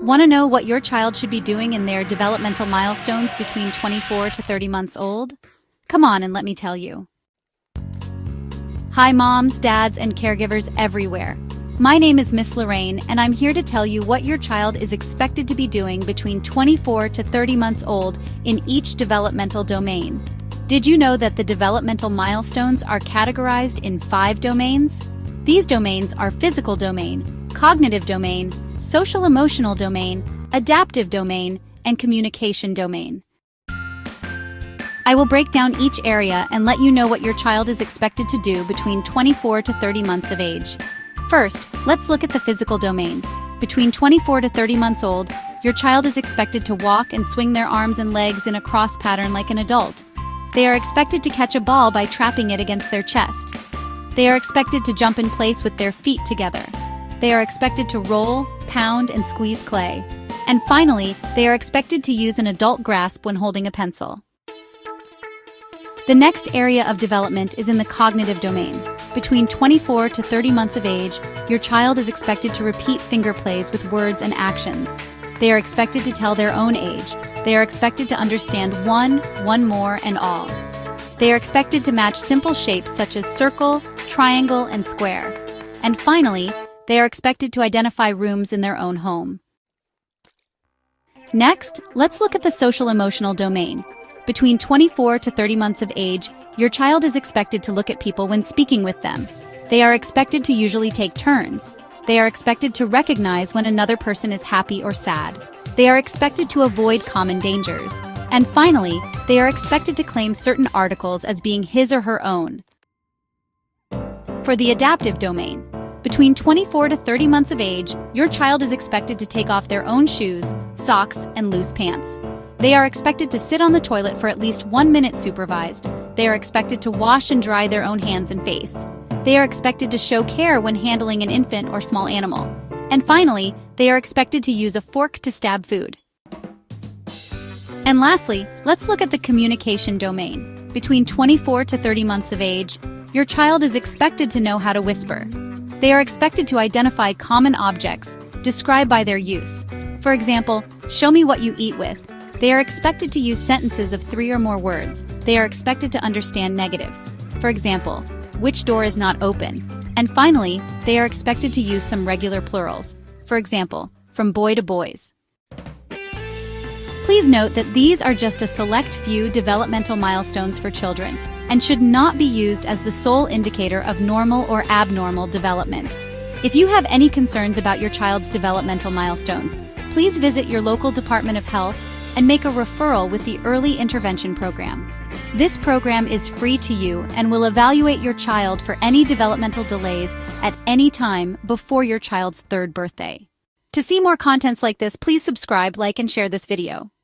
Want to know what your child should be doing in their developmental milestones between 24 to 30 months old? Come on and let me tell you. Hi moms, dads, and caregivers everywhere. My name is Miss Lorraine, and I'm here to tell you what your child is expected to be doing between 24 to 30 months old in each developmental domain. Did you know that the developmental milestones are categorized in 5 domains? These domains are physical domain, cognitive domain, social-emotional domain, adaptive domain, and communication domain. I will break down each area and let you know what your child is expected to do between 24 to 30 months of age. First, let's look at the physical domain. Between 24 to 30 months old, your child is expected to walk and swing their arms and legs in a cross pattern like an adult. They are expected to catch a ball by trapping it against their chest. They are expected to jump in place with their feet together. They are expected to roll, pound, and squeeze clay. And finally, they are expected to use an adult grasp when holding a pencil. The next area of development is in the cognitive domain. Between 24 to 30 months of age, your child is expected to repeat finger plays with words and actions. They are expected to tell their own age. They are expected to understand one more, and all. They are expected to match simple shapes such as circle, triangle, and square. And finally, they are expected to identify rooms in their own home. Next, let's look at the social-emotional domain. Between 24 to 30 months of age, your child is expected to look at people when speaking with them. They are expected to usually take turns. They are expected to recognize when another person is happy or sad. They are expected to avoid common dangers. And finally, they are expected to claim certain articles as being his or her own. For the adaptive domain, between 24 to 30 months of age, your child is expected to take off their own shoes, socks, and loose pants. They are expected to sit on the toilet for at least 1 minute supervised. They are expected to wash and dry their own hands and face. They are expected to show care when handling an infant or small animal. And finally, they are expected to use a fork to stab food. And lastly, let's look at the communication domain. Between 24 to 30 months of age, your child is expected to know how to whisper. They are expected to identify common objects, described by their use. For example, show me what you eat with. They are expected to use sentences of 3 or more words. They are expected to understand negatives. For example, which door is not open? And finally, they are expected to use some regular plurals. For example, from boy to boys. Please note that these are just a select few developmental milestones for children and should not be used as the sole indicator of normal or abnormal development. If you have any concerns about your child's developmental milestones, please visit your local Department of Health and make a referral with the Early Intervention Program. This program is free to you and will evaluate your child for any developmental delays at any time before your child's 3rd birthday. To see more contents like this, please subscribe, like, and share this video.